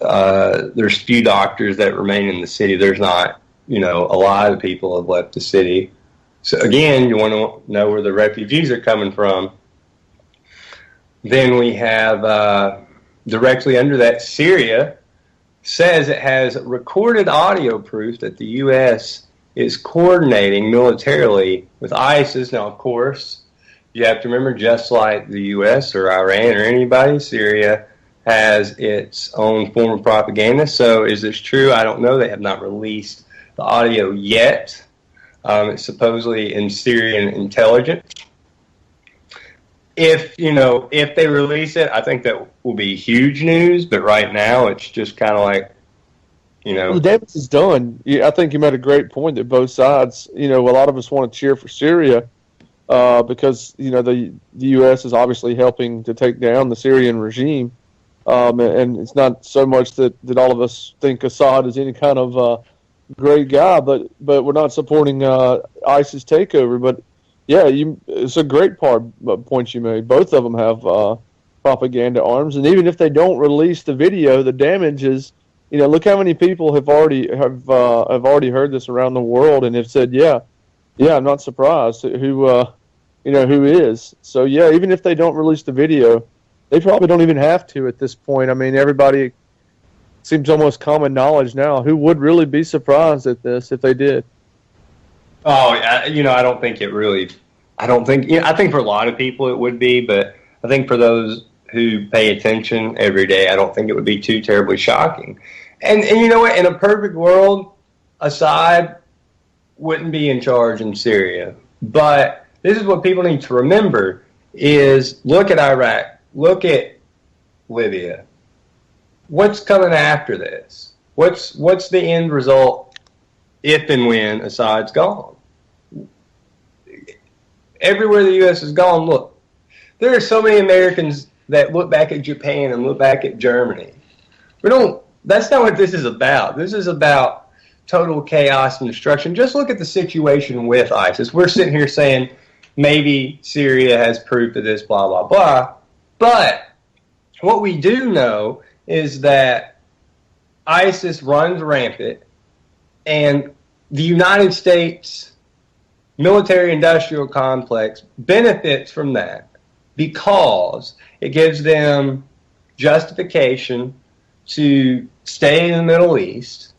Speaker 5: There's few doctors that remain in the city. There's not, a lot of people have left the city. So again, you want to know where the refugees are coming from. Then we have directly under that, Syria says it has recorded audio proof that the U.S. is coordinating militarily with ISIS. Now, of course, you have to remember, just like the U.S. or Iran or anybody, Syria has its own form of propaganda. So is this true? I don't know. They have not released the audio yet. It's supposedly in Syrian intelligence. If they release it, I think that will be huge news. But right now, it's just kind of like,
Speaker 6: The damage is done. I think you made a great point that both sides, a lot of us want to cheer for Syria because, the U.S. is obviously helping to take down the Syrian regime. And it's not so much that all of us think Assad is any kind of great guy, but we're not supporting ISIS takeover. But yeah, it's a great point you made. Both of them have propaganda arms, and even if they don't release the video, the damage is, look how many people have already heard this around the world and have said, yeah, I'm not surprised. Who is? So yeah, even if they don't release the video, they probably don't even have to at this point. I mean, everybody seems almost common knowledge now. Who would really be surprised at this if they did?
Speaker 5: Oh, I don't think it really. I think for a lot of people it would be, but I think for those who pay attention every day, I don't think it would be too terribly shocking. And you know what? In a perfect world, Assad wouldn't be in charge in Syria. But this is what people need to remember: is look at Iraq, look at Libya. What's coming after this? What's the end result if and when Assad's gone? Everywhere the U.S. is gone, look, there are so many Americans that look back at Japan and look back at Germany. That's not what this is about. This is about total chaos and destruction. Just look at the situation with ISIS. We're sitting here saying maybe Syria has proof of this, blah, blah, blah. But what we do know is that ISIS runs rampant, and the United States military-industrial complex benefits from that because it gives them justification to stay in the Middle East.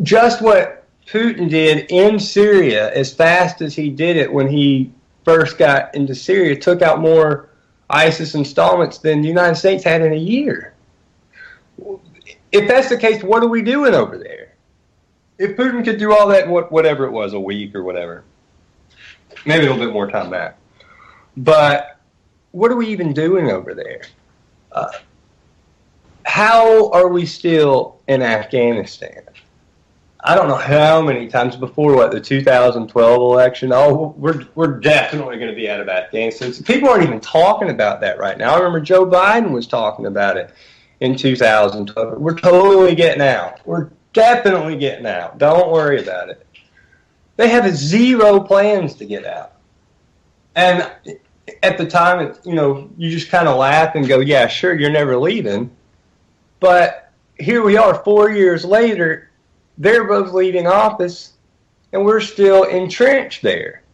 Speaker 5: Just what Putin did in Syria, as fast as he did it when he first got into Syria, took out more ISIS installments than the United States had in a year. If that's the case, what are we doing over there? If Putin could do all that in whatever it was, a week or whatever, maybe a little bit more time back. But what are we even doing over there? How are we still in Afghanistan? I don't know how many times before, the 2012 election, we're definitely going to be out of Afghanistan. So people aren't even talking about that right now. I remember Joe Biden was talking about it in 2012. We're totally getting out. We're definitely getting out. Don't worry about it. They have zero plans to get out. And at the time, you just kind of laugh and go, yeah, sure, you're never leaving. But here we are 4 years later. They're both leaving office, and we're still entrenched there.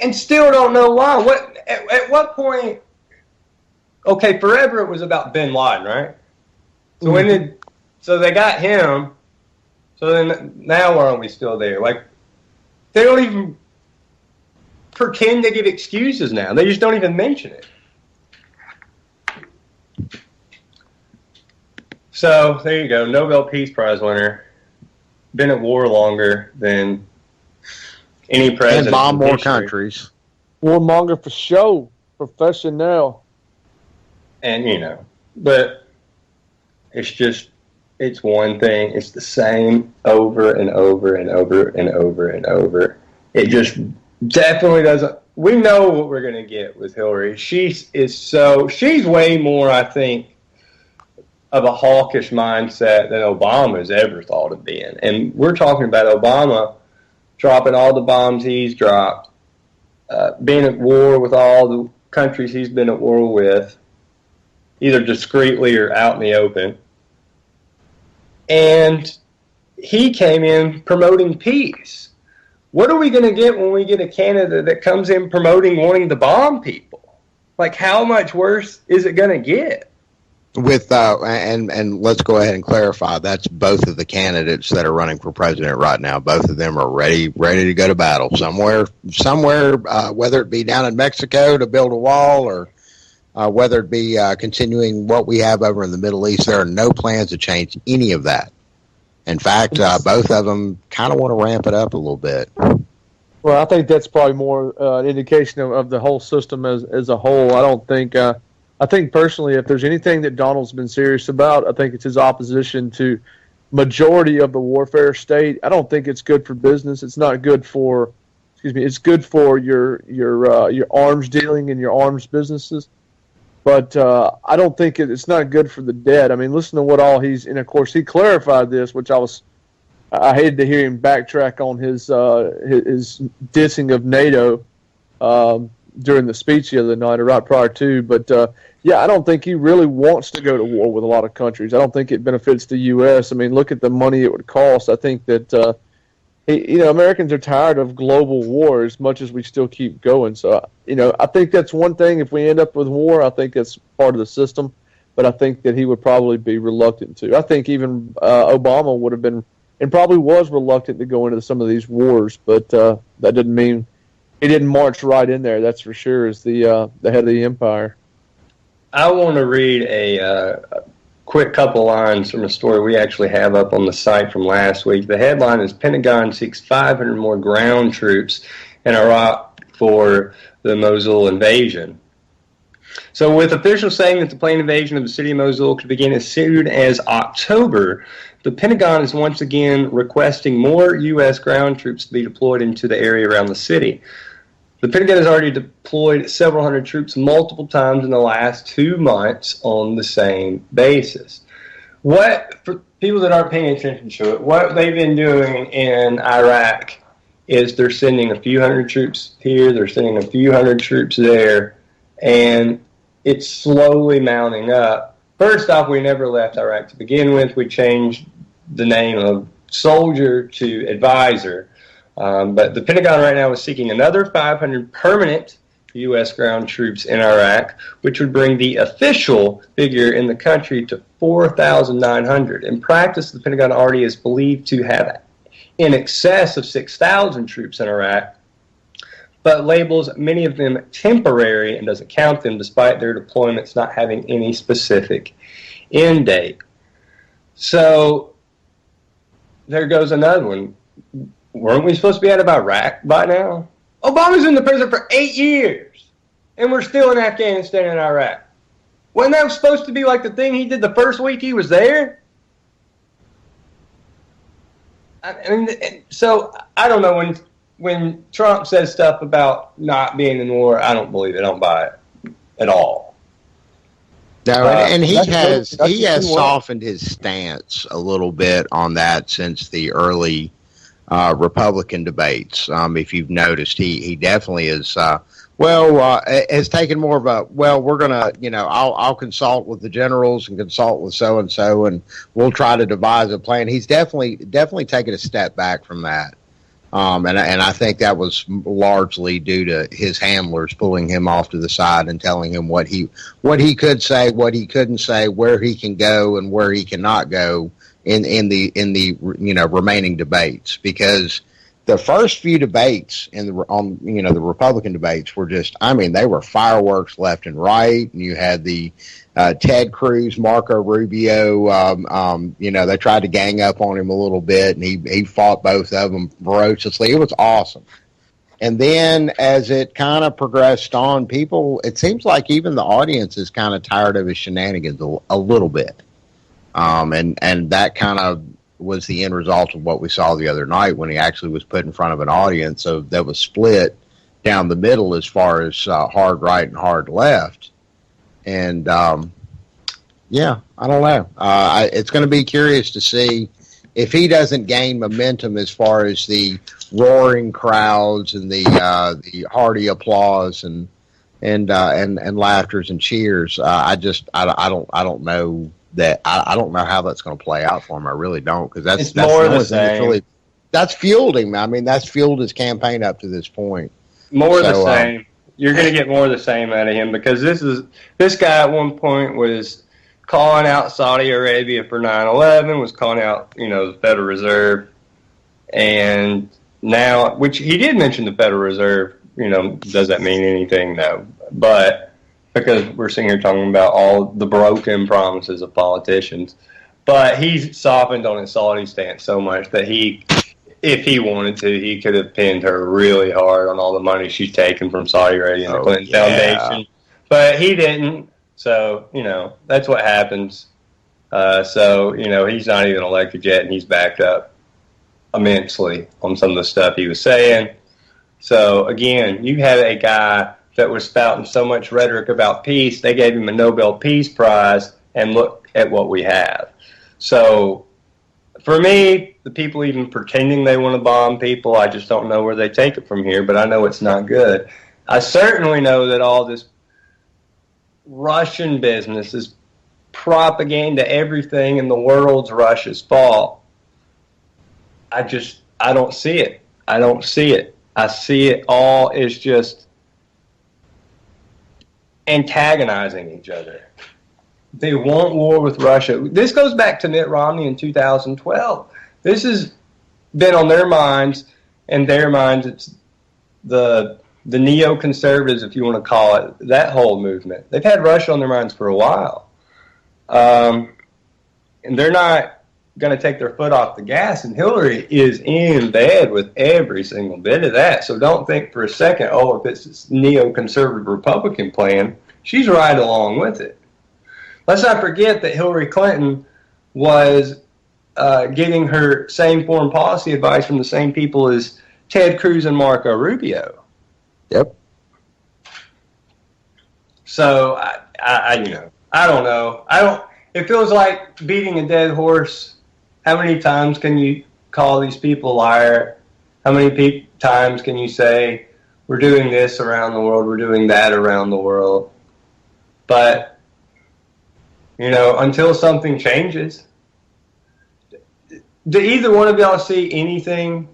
Speaker 5: And still don't know why. At what point? Okay, forever it was about bin Laden, right? So so they got him, So then now why aren't we still there? Like, they don't even pretend to give excuses now. They just don't even mention it. So there you go. Nobel Peace Prize winner. Been at war longer than any president.
Speaker 7: And bomb
Speaker 5: in
Speaker 7: more
Speaker 5: history.
Speaker 7: countries.
Speaker 6: Warmonger for show. Professional.
Speaker 5: And, but it's one thing. It's the same over and over and over and over and over. It just definitely doesn't. We know what we're going to get with Hillary. She's way more, I think, of a hawkish mindset than Obama's ever thought of being. And we're talking about Obama dropping all the bombs he's dropped, being at war with all the countries he's been at war with, either discreetly or out in the open. And he came in promoting peace. What are we going to get when we get a candidate that comes in promoting wanting to bomb people? Like, how much worse is it going to get?
Speaker 7: With and let's go ahead and clarify, that's both of the candidates that are running for president right now. Both of them are ready to go to battle somewhere, whether it be down in Mexico to build a wall or whether it be continuing what we have over in the Middle East. There are no plans to change any of that. In fact, both of them kind of want to ramp it up a little bit.
Speaker 6: Well, I think that's probably more an indication of the whole system as a whole. I think personally, if there's anything that Donald's been serious about, I think it's his opposition to majority of the warfare state. I don't think it's good for business. It's not good for, it's good for your arms dealing and your arms businesses. But I don't think it's not good for the dead. I mean, listen to what all and of course he clarified this, which I hated to hear him backtrack on his dissing of NATO during the speech the other night or right prior to. But I don't think he really wants to go to war with a lot of countries. I don't think it benefits the U.S. I mean, look at the money it would cost. I think that Americans are tired of global war as much as we still keep going. So, I think that's one thing. If we end up with war, I think that's part of the system. But I think that he would probably be reluctant to. I think even Obama would have been and probably was reluctant to go into some of these wars. But that didn't mean he didn't march right in there. That's for sure. As the head of the empire.
Speaker 5: I want to read a quick couple lines from a story we actually have up on the site from last week. The headline is Pentagon seeks 500 more ground troops in Iraq for the Mosul invasion. So with officials saying that the planned invasion of the city of Mosul could begin as soon as October, the Pentagon is once again requesting more U.S. ground troops to be deployed into the area around the city. The Pentagon has already deployed several hundred troops multiple times in the last 2 months on the same basis. For people that aren't paying attention to it, what they've been doing in Iraq is they're sending a few hundred troops here, they're sending a few hundred troops there, and it's slowly mounting up. First off, we never left Iraq to begin with. We changed the name of soldier to advisor. But the Pentagon right now is seeking another 500 permanent U.S. ground troops in Iraq, which would bring the official figure in the country to 4,900. In practice, the Pentagon already is believed to have in excess of 6,000 troops in Iraq, but labels many of them temporary and doesn't count them despite their deployments not having any specific end date. So there goes another one. Weren't we supposed to be out of Iraq by now? Obama's in the prison for 8 years, and we're still in Afghanistan and Iraq. Wasn't that supposed to be like the thing he did the first week he was there? So I don't know, when Trump says stuff about not being in war, I don't believe it. I don't buy it at all.
Speaker 7: No, and he has softened his stance a little bit on that since the early Republican debates. If you've noticed, he definitely is. Has taken more of a we're gonna, I'll consult with the generals and consult with so and so, and we'll try to devise a plan. He's definitely taken a step back from that. And I think that was largely due to his handlers pulling him off to the side and telling him what he could say, what he couldn't say, where he can go and where he cannot go in the remaining debates, because the first few debates the Republican debates were just, I mean, they were fireworks left and right. And you had the Ted Cruz, Marco Rubio, they tried to gang up on him a little bit, and he fought both of them ferociously. It was awesome. And then as it kind of progressed on, it seems like even the audience is kind of tired of his shenanigans a little bit. And that kind of was the end result of what we saw the other night when he actually was put in front of an audience that was split down the middle as far as hard right and hard left. And, I don't know. It's going to be curious to see if he doesn't gain momentum as far as the roaring crowds and the hearty applause and laughters and cheers. I don't know that. I don't know how that's going to play out for him. I really don't, because that's
Speaker 5: more the same.
Speaker 7: That's fueled him. I mean, that's fueled his campaign up to this point.
Speaker 5: More the same. You're going to get more of the same out of him, because this guy at one point was calling out Saudi Arabia for 9/11, was calling out, the Federal Reserve, and now, which he did mention the Federal Reserve, does that mean anything? No. But because we're sitting here talking about all the broken promises of politicians, but he's softened on his Saudi stance so much that if he wanted to, he could have pinned her really hard on all the money she's taken from Saudi Arabia and the Clinton Foundation. But he didn't. So, that's what happens. So, he's not even elected yet, and he's backed up immensely on some of the stuff he was saying. So, again, you had a guy that was spouting so much rhetoric about peace, they gave him a Nobel Peace Prize, and look at what we have. So, for me, the people even pretending they want to bomb people, I just don't know where they take it from here, but I know it's not good. I certainly know that all this Russian business is propaganda, everything in the world's Russia's fault. I don't see it. I don't see it. I see it all as just antagonizing each other. They want war with Russia. This goes back to Mitt Romney in 2012. This has been on their minds, and their minds, it's the neoconservatives, if you want to call it, that whole movement. They've had Russia on their minds for a while. And they're not going to take their foot off the gas, and Hillary is in bed with every single bit of that. So don't think for a second, if it's this neoconservative Republican plan, she's right along with it. Let's not forget that Hillary Clinton was getting her same foreign policy advice from the same people as Ted Cruz and Marco Rubio.
Speaker 7: Yep.
Speaker 5: So I don't know. It feels like beating a dead horse. How many times can you call these people a liar? How many times can you say, we're doing this around the world, we're doing that around the world? But, until something changes. Do either one of y'all see anything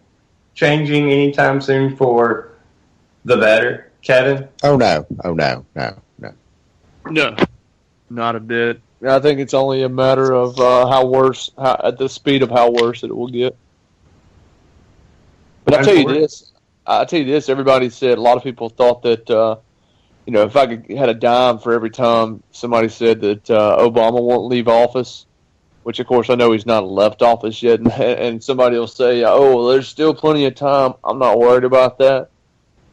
Speaker 5: changing anytime soon for the better, Kevin?
Speaker 7: Oh, no, no.
Speaker 6: No, not a bit. I think it's only a matter of at the speed of how worse it will get. But I'll tell you this, everybody said, a lot of people thought that, if I had a dime for every time somebody said that Obama won't leave office, which of course I know he's not left office yet, and somebody will say, there's still plenty of time. I'm not worried about that.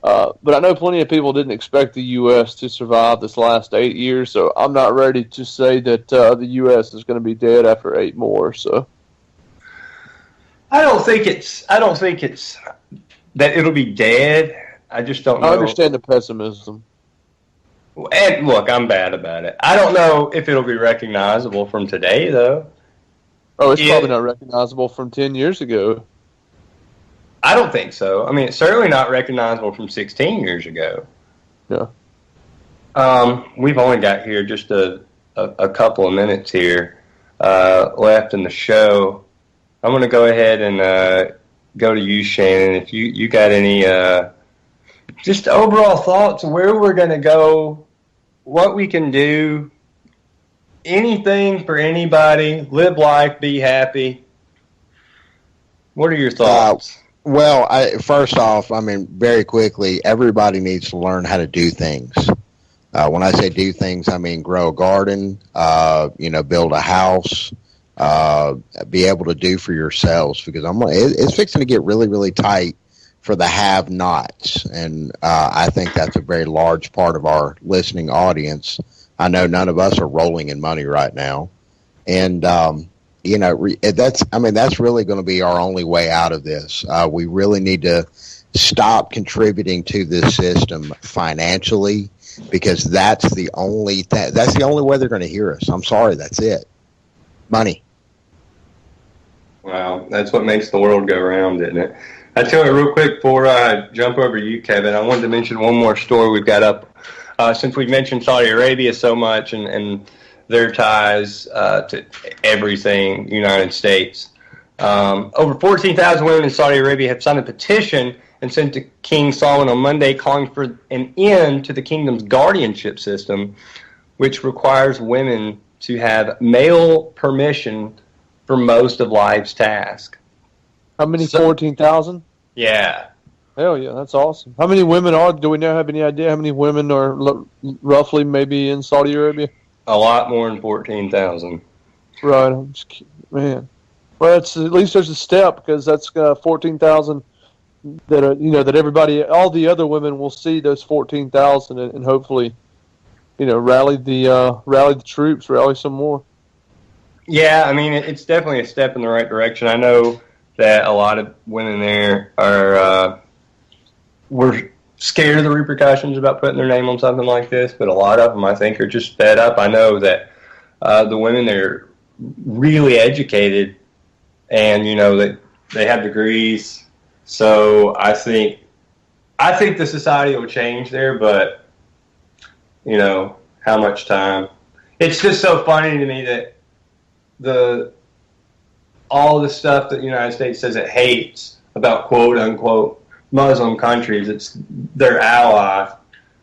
Speaker 6: But I know plenty of people didn't expect the U.S. to survive this last 8 years, so I'm not ready to say that the U.S. is going to be dead after 8 more. So
Speaker 5: I don't think it's that it'll be dead. I just don't know.
Speaker 6: I understand the pessimism.
Speaker 5: And look, I'm bad about it. I don't know if it'll be recognizable from today, though.
Speaker 6: Oh, it's probably not recognizable from 10 years ago.
Speaker 5: I don't think so. I mean, it's certainly not recognizable from 16 years ago.
Speaker 6: Yeah.
Speaker 5: We've only got here just a couple of minutes here left in the show. I'm going to go ahead and go to you, Shannon. If you got any just overall thoughts of where we're going to go, what we can do anything for anybody. Live life, be happy. What are your thoughts?
Speaker 7: Well, first off, I mean, very quickly, everybody needs to learn how to do things. When I say do things, I mean grow a garden, build a house, be able to do for yourselves, because it's fixing to get really, really tight for the have-nots, and I think that's a very large part of our listening audience. I know none of us are rolling in money right now, and that's really going to be our only way out of this. We really need to stop contributing to this system financially, because that's the only way they're going to hear us. I'm sorry, that's it. Money.
Speaker 5: Wow, that's what makes the world go round, isn't it? I tell you real quick before I jump over to you, Kevin, I wanted to mention one more story we've got up. Since we've mentioned Saudi Arabia so much and their ties to everything United States. Over 14,000 women in Saudi Arabia have signed a petition and sent to King Salman on Monday calling for an end to the kingdom's guardianship system, which requires women to have male permission for most of life's tasks.
Speaker 6: How many? 14,000?
Speaker 5: Yeah.
Speaker 6: Hell yeah, that's awesome. How many women do we now have any idea how many women are roughly maybe in Saudi Arabia?
Speaker 5: A lot more than 14,000.
Speaker 6: Right. Man. Well, at least there's a step, because that's 14,000 that are, that everybody, all the other women will see those 14,000 and hopefully, rally the troops, rally some more.
Speaker 5: Yeah, I mean, it's definitely a step in the right direction. I know that a lot of women there were scared of the repercussions about putting their name on something like this, but a lot of them, I think, are just fed up. I know that the women there are really educated, and they have degrees. So I think the society will change there, but how much time? It's just so funny to me that all the stuff that the United States says it hates about quote unquote Muslim countries, it's their ally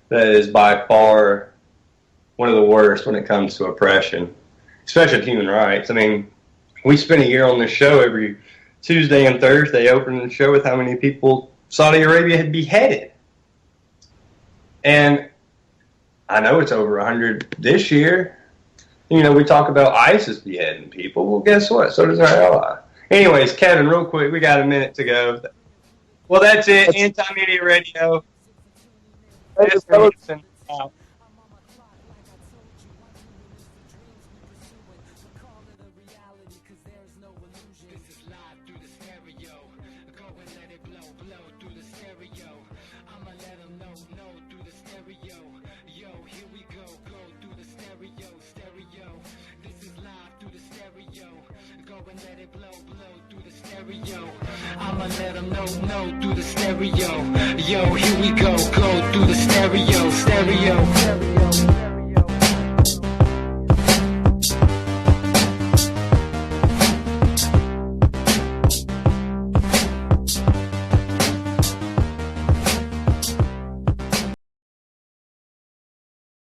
Speaker 5: that is by far one of the worst when it comes to oppression, especially human rights. I mean, we spend a year on this show every Tuesday and Thursday opening the show with how many people Saudi Arabia had beheaded. And I know it's over 100 this year. We talk about ISIS beheading people. Well, guess what? So does our ally. Anyways, Kevin, real quick, we got a minute to go. Well, that's it. Anti-Media Radio. Mr. Gibson out.
Speaker 3: I'ma let them know through the stereo. Yo, here we go through the stereo.